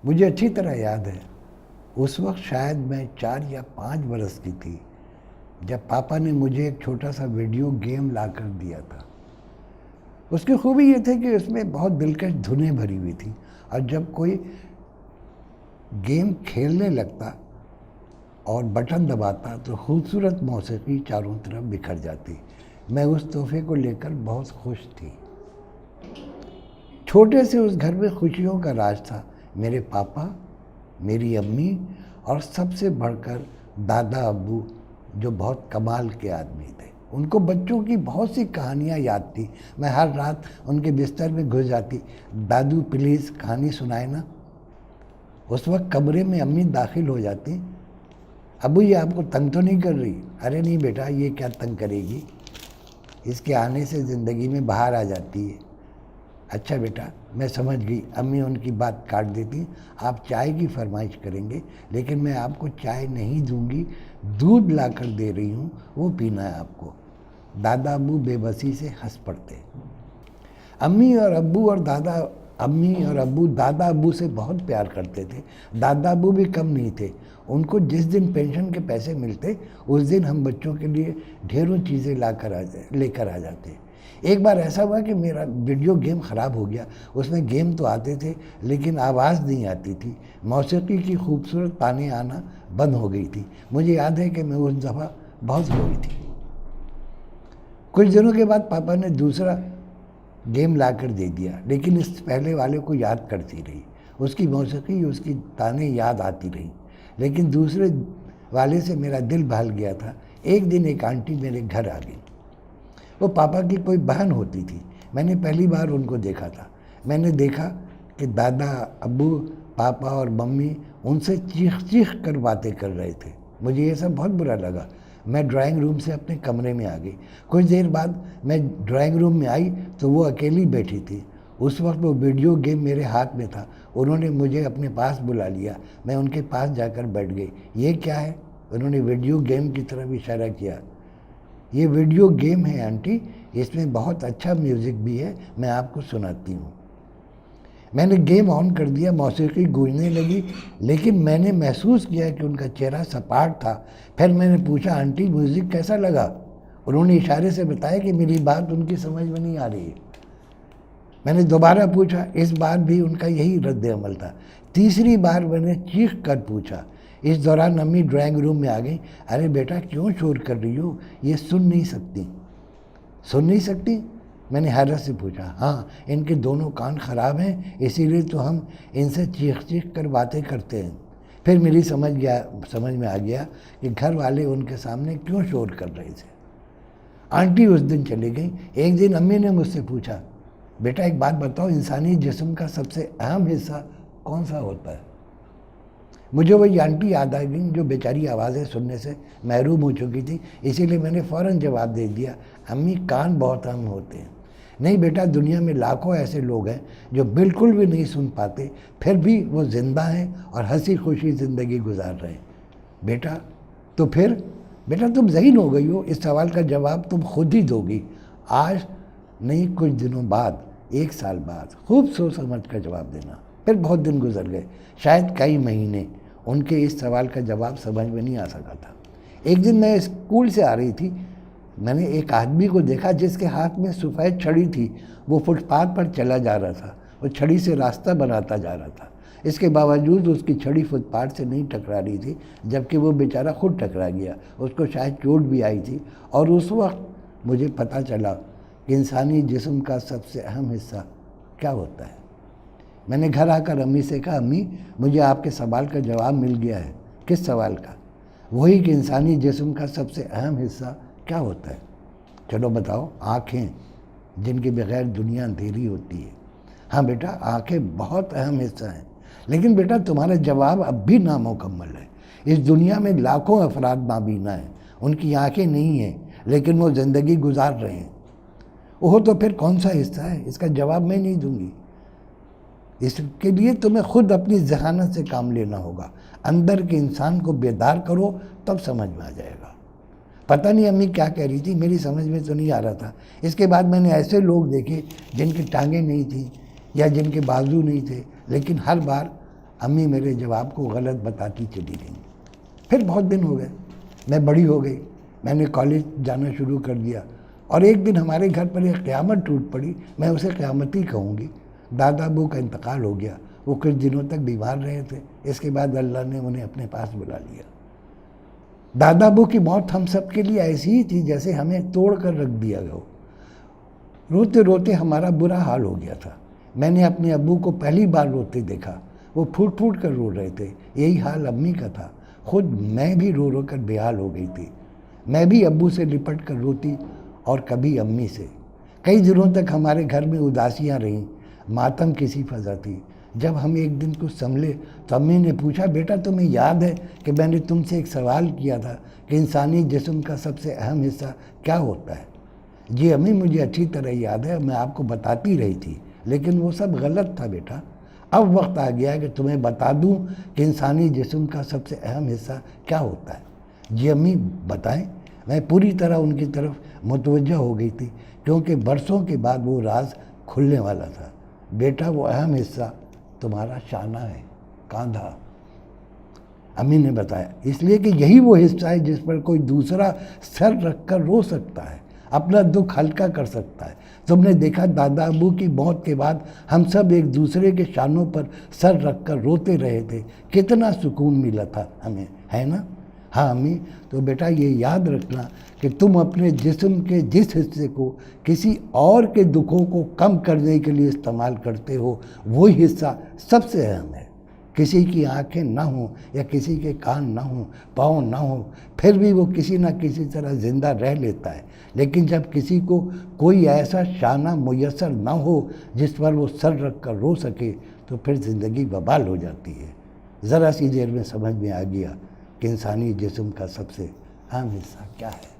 मुझे अच्छी तरह याद है, उस वक्त शायद मैं 4 या 5 बरस की थी जब पापा ने मुझे एक छोटा सा वीडियो गेम ला कर दिया था। उसकी खूबी ये थी कि उसमें बहुत दिलकश धुनें भरी हुई थी और जब कोई गेम खेलने लगता और बटन दबाता तो खूबसूरत मौसीकी चारों तरफ बिखर जाती। मैं उस तोहफे को लेकर बहुत खुश थी। छोटे से उस घर में खुशियों का राज था। मेरे पापा, मेरी अम्मी और सबसे बढ़कर दादा अब्बू, जो बहुत कमाल के आदमी थे। उनको बच्चों की बहुत सी कहानियाँ याद थी। मैं हर रात उनके बिस्तर में घुस जाती, दादू प्लीज़ कहानी सुनाए ना। उस वक्त कमरे में अम्मी दाखिल हो जाती, अब्बू ये आपको तंग तो नहीं कर रही? अरे नहीं बेटा, ये क्या तंग करेगी, इसके आने से ज़िंदगी में बाहर आ जाती है। अच्छा बेटा, मैं समझ गई। अम्मी उनकी बात काट देती, आप चाय की फरमाइश करेंगे लेकिन मैं आपको चाय नहीं दूंगी, दूध ला कर दे रही हूँ, वो पीना है आपको। दादा अब्बू बेबसी से हंस पड़ते। अम्मी और अब्बू दादा अब्बू से बहुत प्यार करते थे। दादा अब्बू भी कम नहीं थे। उनको जिस दिन पेंशन के पैसे मिलते उस दिन हम बच्चों के लिए ढेरों चीज़ें लेकर आ जाते। एक बार ऐसा हुआ कि मेरा वीडियो गेम ख़राब हो गया। उसमें गेम तो आते थे लेकिन आवाज़ नहीं आती थी। मौसीकी की खूबसूरत ताने आना बंद हो गई थी। मुझे याद है कि मैं उस दफ़ा बहुत रोई थी। कुछ दिनों के बाद पापा ने दूसरा गेम ला कर दे दिया, लेकिन इस पहले वाले को याद करती रही। उसकी मौसीकी, उसकी ताने याद आती रही, लेकिन दूसरे वाले से मेरा दिल बहल गया था। एक दिन एक आंटी मेरे घर आ गई। वो पापा की कोई बहन होती थी। मैंने पहली बार उनको देखा था। मैंने देखा कि दादा अब्बू, पापा और मम्मी उनसे चीख चीख कर बातें कर रहे थे। मुझे ये सब बहुत बुरा लगा। मैं ड्राइंग रूम से अपने कमरे में आ गई। कुछ देर बाद मैं ड्राइंग रूम में आई तो वो अकेली बैठी थी। उस वक्त वो वीडियो गेम मेरे हाथ में था। उन्होंने मुझे अपने पास बुला लिया। मैं उनके पास जाकर बैठ गई। ये क्या है? उन्होंने वीडियो गेम की तरफ इशारा किया। ये वीडियो गेम है आंटी, इसमें बहुत अच्छा म्यूज़िक भी है, मैं आपको सुनाती हूँ। मैंने गेम ऑन कर दिया, मौसीकी गूंजने लगी, लेकिन मैंने महसूस किया कि उनका चेहरा सपाट था। फिर मैंने पूछा, आंटी म्यूज़िक कैसा लगा? उन्होंने इशारे से बताया कि मेरी बात उनकी समझ में नहीं आ रही है। मैंने दोबारा पूछा, इस बार भी उनका यही रद्द अमल था। तीसरी बार मैंने चीख कर पूछा। इस दौरान अम्मी ड्राइंग रूम में आ गई। अरे बेटा, क्यों शोर कर रही हो? ये सुन नहीं सकती। सुन नहीं सकती? मैंने हैरत से पूछा। हाँ, इनके दोनों कान खराब हैं, इसीलिए तो हम इनसे चीख चीख कर बातें करते हैं। फिर मेरी समझ में आ गया कि घर वाले उनके सामने क्यों शोर कर रहे थे। आंटी उस दिन चली गई। एक दिन अम्मी ने मुझसे पूछा, बेटा एक बात बताओ, इंसानी जिस्म का सबसे अहम हिस्सा कौन सा होता है? मुझे वही आंटी याद आ गई जो बेचारी आवाज़ें सुनने से महरूम हो चुकी थी। इसीलिए मैंने फ़ौरन जवाब दे दिया, अम्मी कान बहुत अहम होते हैं। नहीं बेटा, दुनिया में लाखों ऐसे लोग हैं जो बिल्कुल भी नहीं सुन पाते, फिर भी वो ज़िंदा हैं और हंसी खुशी ज़िंदगी गुजार रहे हैं। बेटा तो फिर बेटा तुम ज़हीन हो गई हो, इस सवाल का जवाब तुम खुद ही दोगी। आज नहीं, कुछ दिनों बाद, 1 साल बाद खूब सोच समझ कर जवाब देना। फिर बहुत दिन गुजर गए, शायद कई महीने। उनके इस सवाल का जवाब समझ में नहीं आ सका था। एक दिन मैं स्कूल से आ रही थी। मैंने एक आदमी को देखा जिसके हाथ में सफ़ेद छड़ी थी। वो फुटपाथ पर चला जा रहा था। वो छड़ी से रास्ता बनाता जा रहा था। इसके बावजूद उसकी छड़ी फुटपाथ से नहीं टकरा रही थी, जबकि वो बेचारा खुद टकरा गया। उसको शायद चोट भी आई थी। और उस वक्त मुझे पता चला कि इंसानी जिस्म का सबसे अहम हिस्सा क्या होता है। मैंने घर आकर अम्मी से कहा, अम्मी मुझे आपके सवाल का जवाब मिल गया है। किस सवाल का? वही कि इंसानी जिस्म का सबसे अहम हिस्सा क्या होता है। चलो बताओ। आँखें, जिनके बगैर दुनिया अंधेरी होती है। हाँ बेटा, आँखें बहुत अहम हिस्सा हैं। लेकिन बेटा तुम्हारा जवाब अब भी नामुकम्मल है। इस दुनिया में लाखों अफराद नाबीना हैं, उनकी आँखें नहीं हैं, लेकिन वो ज़िंदगी गुजार रहे हैं। ओह, तो फिर कौन सा हिस्सा है? इसका जवाब मैं नहीं दूंगी। इसके लिए तुम्हें खुद अपनी ज़हानत से काम लेना होगा। अंदर के इंसान को बेदार करो, तब समझ में आ जाएगा। पता नहीं अम्मी क्या कह रही थी, मेरी समझ में तो नहीं आ रहा था। इसके बाद मैंने ऐसे लोग देखे जिनकी टांगें नहीं थी या जिनके बाजू नहीं थे, लेकिन हर बार अम्मी मेरे जवाब को गलत बताती चली गई। फिर बहुत दिन हो गए, मैं बड़ी हो गई, मैंने कॉलेज जाना शुरू कर दिया और एक दिन हमारे घर पर एक क़यामत टूट पड़ी। मैं उसे क़यामत ही कहूँगी। दादा अबू का इंतकाल हो गया। वो कुछ दिनों तक बीमार रहे थे। इसके बाद अल्लाह ने उन्हें अपने पास बुला लिया। दादा अबू की मौत हम सब के लिए ऐसी ही थी जैसे हमें तोड़ कर रख दिया गया हो। रोते रोते हमारा बुरा हाल हो गया था। मैंने अपने अब्बू को पहली बार रोते देखा। वो फूट फूट कर रो रहे थे। यही हाल अम्मी का था। खुद मैं भी रो रो कर बेहाल हो गई थी। मैं भी अब्बू से लिपट कर रोती और कभी अम्मी से। कई दिनों तक हमारे घर में उदासियाँ रहीं, मातम की सी फज़ा थी। जब हम एक दिन कुछ संभले तो अम्मी ने पूछा, बेटा तुम्हें याद है कि मैंने तुमसे एक सवाल किया था कि इंसानी जिस्म का सबसे अहम हिस्सा क्या होता है? जी अम्मी, मुझे अच्छी तरह याद है, मैं आपको बताती रही थी, लेकिन वो सब गलत था बेटा। अब वक्त आ गया है कि तुम्हें बता दूं कि इंसानी जिस्म का सबसे अहम हिस्सा क्या होता है। जी अम्मी बताएं। मैं पूरी तरह उनकी तरफ मुतवज्जह हो गई थी क्योंकि बरसों के बाद वो राज खुलने वाला था। बेटा, वो अहम हिस्सा तुम्हारा शाना है, कांधा। अम्मी ने बताया, इसलिए कि यही वो हिस्सा है जिस पर कोई दूसरा सर रख कर रो सकता है, अपना दुख हल्का कर सकता है। तुमने देखा दादा अबू की मौत के बाद हम सब एक दूसरे के शानों पर सर रख कर रोते रहे थे। कितना सुकून मिला था हमें, है ना? हाँ अम्मी, तो बेटा ये याद रखना कि तुम अपने जिस्म के जिस हिस्से को किसी और के दुखों को कम करने के लिए इस्तेमाल करते हो, वही हिस्सा सबसे अहम है। किसी की आंखें ना हों या किसी के कान ना हों, पाँव ना हों, फिर भी वो किसी न किसी तरह ज़िंदा रह लेता है। लेकिन जब किसी को कोई ऐसा शाना मुयस्सर ना हो जिस पर वो सर रख कर रो सके, तो फिर ज़िंदगी बवाल हो जाती है। ज़रा सी देर में समझ में आ गया कि इंसानी जिस्म का सबसे अहम हिस्सा क्या है।